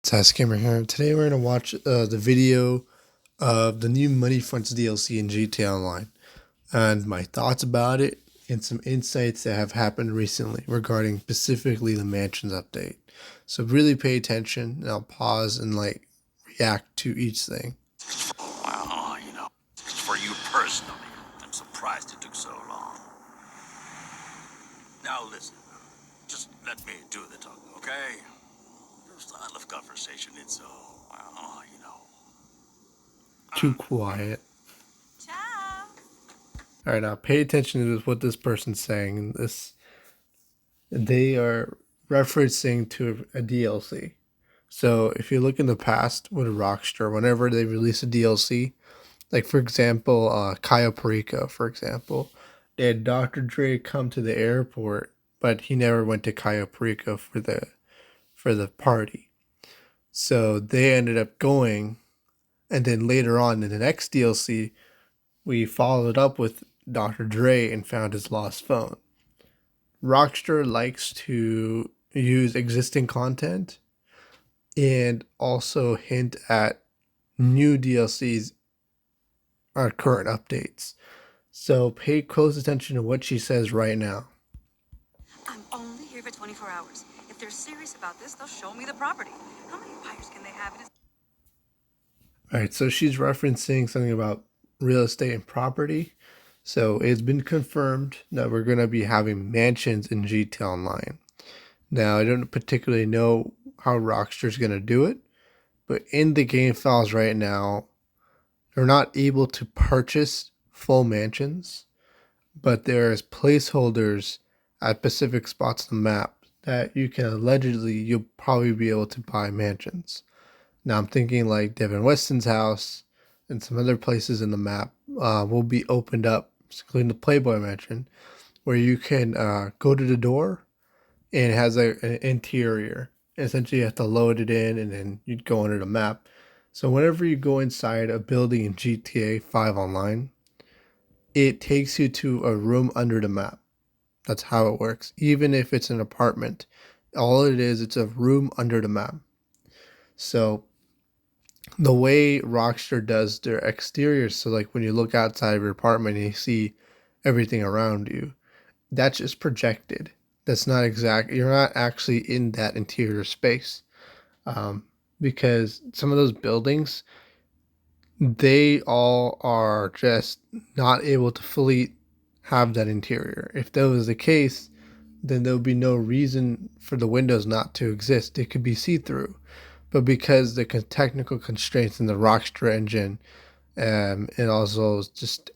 It's Gamer here. Today we're going to watch the video of the new Money Fronts DLC in GTA Online and my thoughts about it and some insights that have happened recently regarding specifically the Mansions update. So really pay attention and I'll pause and react to each thing. Well, for you personally, I'm surprised it took so long. Now listen, just let me do the talking, okay? Your style of conversation, it's so, Too quiet. Ciao. Alright, now pay attention to what this person's saying. They are referencing to a DLC. So if you look in the past with Rockstar, whenever they release a DLC, like for example, Cayo Perico, for example, they had Dr. Dre come to the airport, but he never went to Cayo Perico for the party. So they ended up going, and then later on in the next DLC, we followed up with Dr. Dre and found his lost phone. Rockstar likes to use existing content and also hint at new DLCs or current updates. So pay close attention to what she says right now. I'm only here for 24 hours. If they're serious about this, they'll show me the property. How many buyers can they have in All right, so she's referencing something about real estate and property. So it's been confirmed that we're going to be having mansions in GTA Online. Now, I don't particularly know how Rockstar's going to do it, but in the game files right now, they're not able to purchase full mansions, but there's placeholders at specific spots on the map that you'll probably be able to buy mansions. Now I'm thinking like Devin Weston's house and some other places in the map will be opened up, including the Playboy Mansion, where you can go to the door and it has an interior. Essentially, you have to load it in and then you'd go under the map. So whenever you go inside a building in GTA 5 Online, it takes you to a room under the map. That's how it works. Even if it's an apartment, all it is, it's a room under the map. So the way Rockstar does their exteriors, so like when you look outside of your apartment and you see everything around you, that's just projected. That's not exact. You're not actually in that interior space, because some of those buildings, they all are just not able to fully have that interior. If that was the case, then there would be no reason for the windows not to exist. They could be see-through. But because the technical constraints in the Rockstar engine, and also just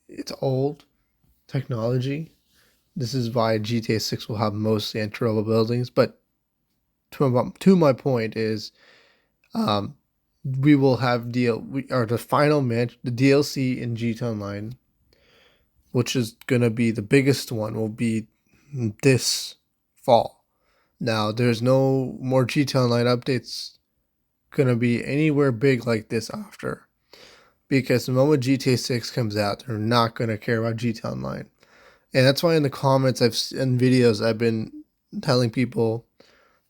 it's old technology, this is why GTA 6 will have mostly entry-level buildings. But to my point is, um, we will have the final the DLC in GTA Online, which is gonna be the biggest one, will be this fall. Now, there's no more GTA Online updates gonna be anywhere big like this after, because the moment GTA 6 comes out, they're not gonna care about GTA Online, and that's why in the comments in videos I've been telling people,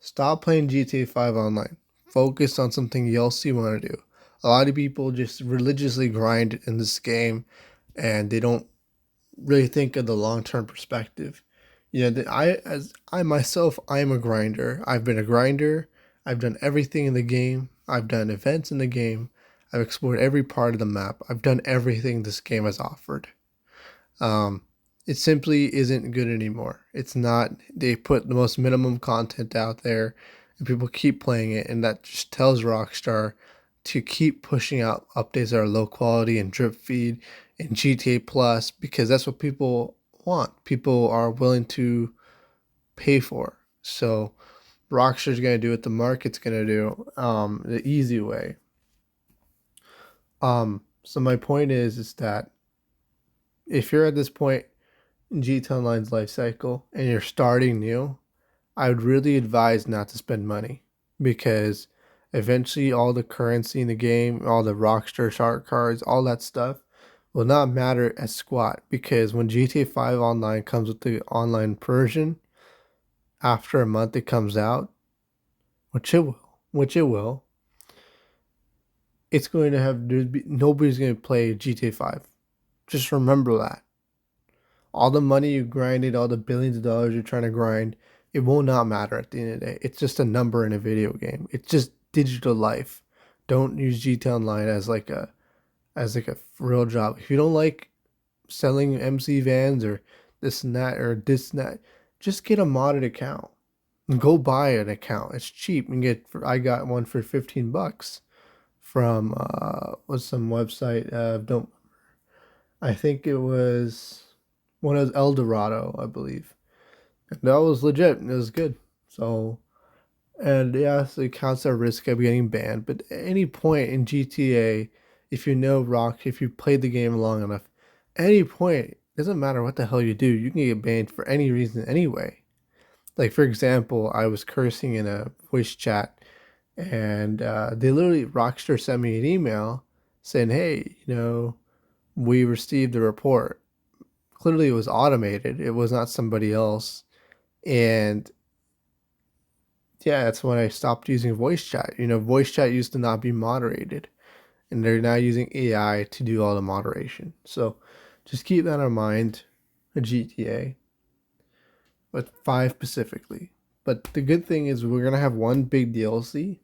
stop playing GTA 5 Online. Focus on something else you want to do. A lot of people just religiously grind in this game, and they don't really think of the long-term perspective. I myself, I am a grinder. I've been a grinder. I've done everything in the game. I've done events in the game. I've explored every part of the map. I've done everything this game has offered. Um, it simply isn't good anymore. It's not. They put the most minimum content out there, and people keep playing it, and that just tells Rockstar to keep pushing out updates that are low quality and drip feed and GTA Plus, because that's what people want. People are willing to pay for. So Rockstar's going to do what the market's going to do, the easy way. So my point is that if you're at this point in GTA Online's life cycle and you're starting new, I would really advise not to spend money, because eventually all the currency in the game, all the Rockstar shark cards, all that stuff will not matter as squat, because when GTA 5 Online comes with the online version, after a month it comes out, which it will. which it will, it's going to have nobody's going to play GTA 5. Just remember that. All the money you grinded, all the billions of dollars you're trying to grind, it will not matter at the end of the day. It's just a number in a video game. It's just digital life. Don't use GTA Online as like a real job. If you don't like selling MC vans or this and that or this and that, just get a modded account. Go buy an account. It's cheap. You can get I got one for $15 from was some website. Don't I think it was one of El Dorado, I believe. And that was legit. It was good. So and yes, it counts at risk of getting banned. But at any point in GTA, if you know Rock, if you played the game long enough, any point, it doesn't matter what the hell you do, you can get banned for any reason anyway. Like for example, I was cursing in a voice chat, and they literally Rockstar sent me an email saying, "Hey, we received a report." Clearly, it was automated. It was not somebody else, and yeah, that's when I stopped using voice chat. Voice chat used to not be moderated, and they're now using AI to do all the moderation. So just keep that in mind, GTA, but 5 specifically. But the good thing is we're gonna have one big DLC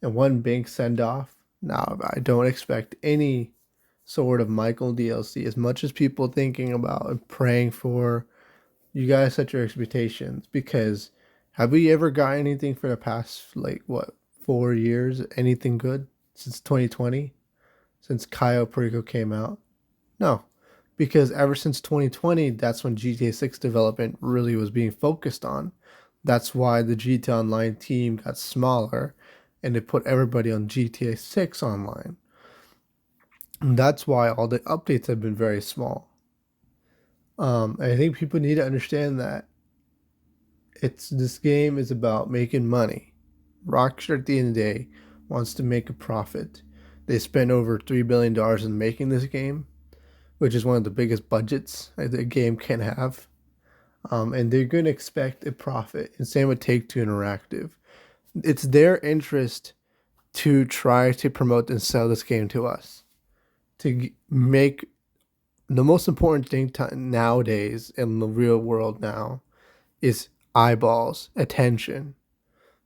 and one big send off. Now I don't expect any sort of Michael DLC as much as people thinking about and praying for. You guys set your expectations because have we ever got anything for the past like what 4 years? Anything good since 2020? Since Cayo Perico came out? No, because ever since 2020, that's when GTA 6 development really was being focused on. That's why the GTA Online team got smaller and they put everybody on GTA 6 Online. And that's why all the updates have been very small. I think people need to understand that this game is about making money. Rockstar at the end of the day wants to make a profit. They spent over $3 billion in making this game, which is one of the biggest budgets a game can have. And they're going to expect a profit. And same with Take Two Interactive. It's their interest to try to promote and sell this game to us. To make the most important thing nowadays in the real world now is eyeballs, attention.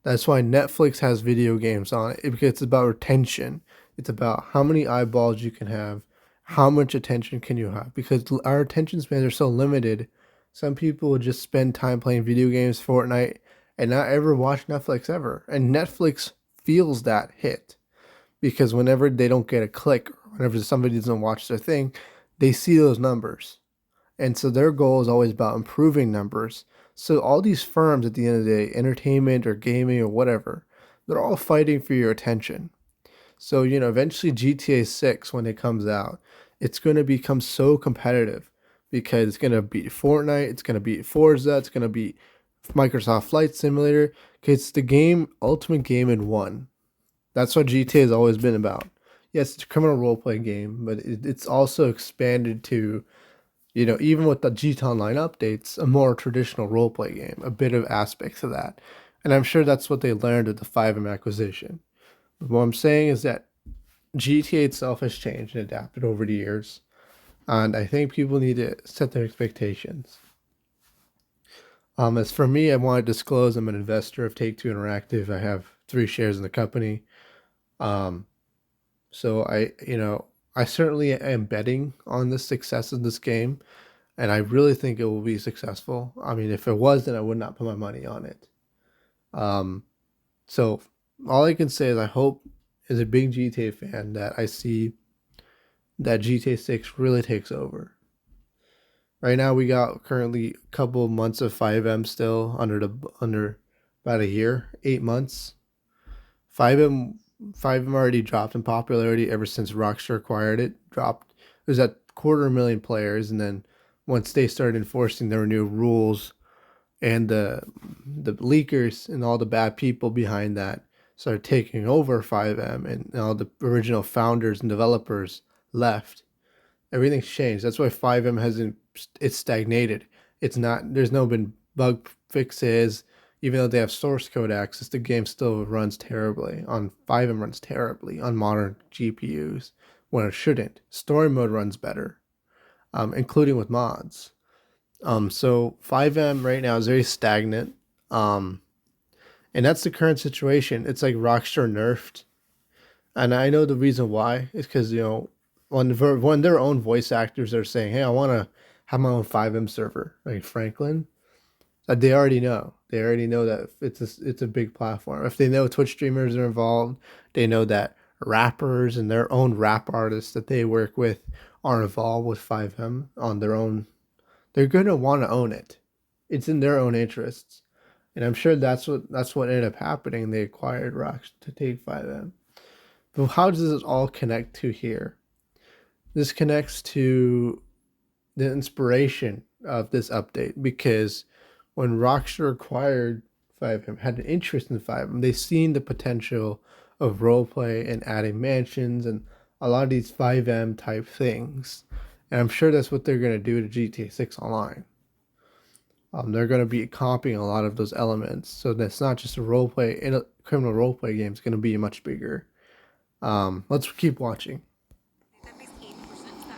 That's why Netflix has video games on it because it's about retention. It's about how many eyeballs you can have, how much attention can you have because our attention spans are so limited. Some people will just spend time playing video games, Fortnite, and not ever watch Netflix ever. And Netflix feels that hit because whenever they don't get a click, or whenever somebody doesn't watch their thing, they see those numbers. And so their goal is always about improving numbers. So all these firms at the end of the day, entertainment or gaming or whatever, they're all fighting for your attention. So, eventually GTA 6 when it comes out, it's going to become so competitive because it's going to beat Fortnite, it's going to beat Forza, it's going to beat Microsoft Flight Simulator. It's the ultimate game in one. That's what GTA has always been about. Yes, it's a criminal role playing game, but it's also expanded to even with the GTA Online updates, a more traditional roleplay game, a bit of aspects of that. And I'm sure that's what they learned with the Fivem acquisition. But what I'm saying is that GTA itself has changed and adapted over the years. And I think people need to set their expectations. As for me, I want to disclose I'm an investor of Take Two Interactive. I have 3 shares in the company. Um, so I certainly am betting on the success of this game and I really think it will be successful. I mean, if it was, then I would not put my money on it. Um, so all I can say is I hope, as a big GTA fan, that I see that GTA 6 really takes over. Right now, we got currently a couple of months of Fivem still under about a year, 8 months. Fivem Fivem already dropped in popularity ever since Rockstar acquired it. Dropped it was at 250,000 players, and then once they started enforcing their new rules and the leakers and all the bad people behind that started taking over 5M and all the original founders and developers left. Everything's changed. That's why 5M hasn't it's stagnated. It's not there's no been bug fixes, Even though they have source code access, the game still runs terribly. On Fivem runs terribly on modern GPUs when it shouldn't. Story mode runs better, including with mods. So Fivem right now is very stagnant. Um, and that's the current situation. It's like Rockstar nerfed, and I know the reason why is because when their own voice actors are saying, "Hey, I want to have my own Fivem server," like Franklin, they already know. They already know that it's a big platform. If they know Twitch streamers are involved, they know that rappers and their own rap artists that they work with are involved with Fivem on their own. They're gonna want to own it. It's in their own interests, and I'm sure that's what ended up happening. They acquired Rocks to take Fivem. But how does this all connect to here? This connects to the inspiration of this update because when Rockstar acquired Fivem, had an interest in Fivem, they seen the potential of roleplay and adding mansions and a lot of these Fivem type things. And I'm sure that's what they're going to do to GTA 6 Online. They're going to be comping a lot of those elements. So that's not just a roleplay, in a criminal roleplay game, it's going to be much bigger. Let's keep watching.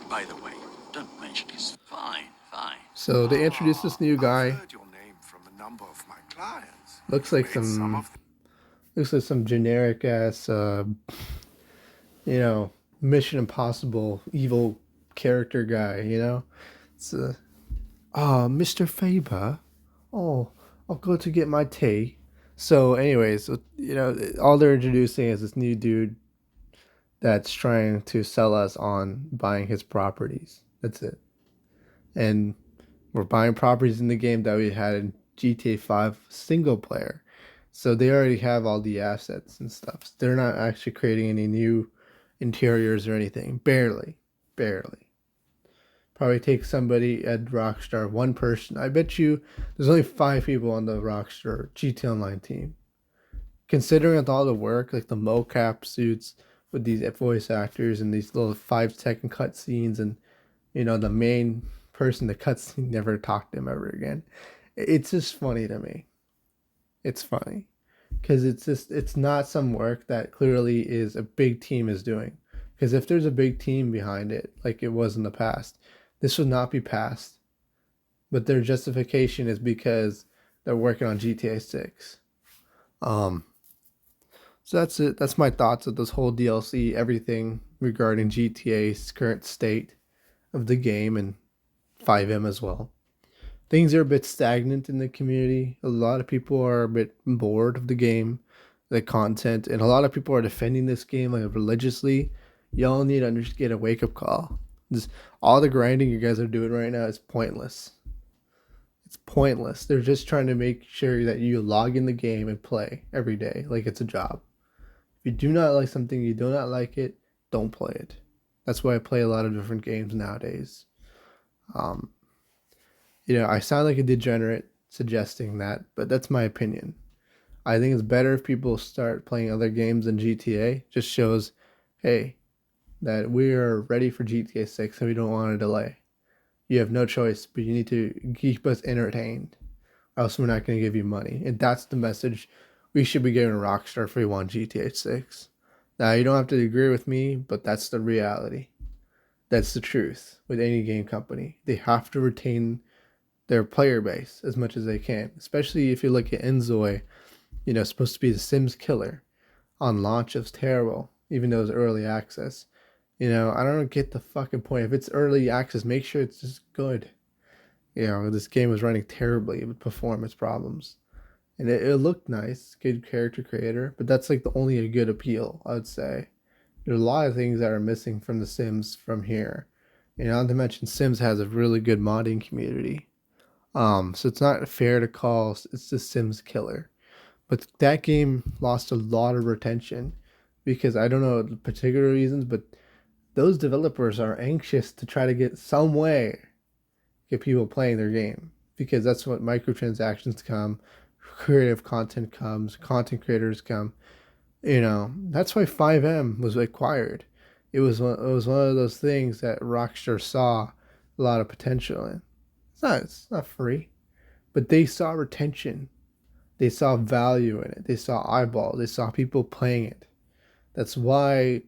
By the way, don't mention his fine, fine. So they introduced this new I've guy. heard your name from a number of my clients. Looks You've like made some some of them. looks like some generic ass you know, Mission Impossible evil character guy, It's Mr. Faber. Oh, I'll go to get my tea. So anyways, all they're introducing is this new dude that's trying to sell us on buying his properties. That's it. And we're buying properties in the game that we had in GTA 5 single player. So they already have all the assets and stuff. They're not actually creating any new interiors or anything. Barely. Barely. Probably take somebody at Rockstar, one person. I bet you there's only 5 people on the Rockstar GTA Online team. Considering with all the work, like the mocap suits with these voice actors and these little 5-second cutscenes, and the main person, the cutscene, never talked to him ever again. It's just funny to me. It's funny because it's not some work that clearly is a big team is doing. Because if there's a big team behind it, like it was in the past, this would not be passed. But their justification is because they're working on GTA 6. Um, so that's it. That's my thoughts of this whole DLC, everything regarding GTA's current state of the game and Fivem as well. Things are a bit stagnant in the community. A lot of people are a bit bored of the game, the content, and a lot of people are defending this game like religiously. Y'all need to get a wake up call. Just all the grinding you guys are doing right now is pointless. It's pointless. They're just trying to make sure that you log in the game and play every day like it's a job. If you do not like something, you do not like it, don't play it. That's why I play a lot of different games nowadays. Um, I sound like a degenerate suggesting that, but that's my opinion. I think it's better if people start playing other games than GTA. Just shows, hey, that we are ready for GTA 6 and we don't want to delay. You have no choice, but you need to keep us entertained, or else we're not going to give you money. And that's the message we should be giving Rockstar if we want GTA 6. Now, you don't have to agree with me, but that's the reality. That's the truth with any game company. They have to retain their player base as much as they can, especially if you look at Enzoy, supposed to be the Sims killer. On launch, it was terrible, even though it was early access. I don't get the fucking point. If it's early access, make sure it's just good. This game was running terribly with performance problems. And it looked nice, good character creator, but that's like the only a good appeal, I would say. There's a lot of things that are missing from The Sims from here. Not to mention Sims has a really good modding community. So it's not fair to call it's the Sims killer. But that game lost a lot of retention because I don't know the particular reasons, but those developers are anxious to try to get some way get people playing their game because that's what microtransactions come, creative content comes, content creators come. That's why Fivem was acquired. It was one of those things that Rockstar saw a lot of potential in. It's not free, but they saw retention They saw value in it. They saw eyeballs. They saw people playing it. That's why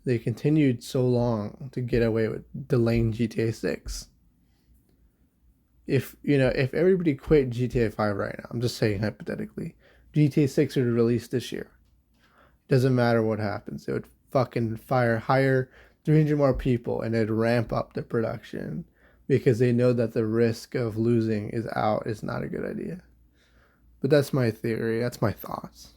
they continued so long to get away with delaying GTA 6. If everybody quit GTA 5 right now, I'm just saying hypothetically, GTA 6 would release this year. Doesn't matter what happens. It would fucking hire 300 more people and it'd ramp up the production because they know that the risk of losing is not a good idea. But that's my theory. That's my thoughts.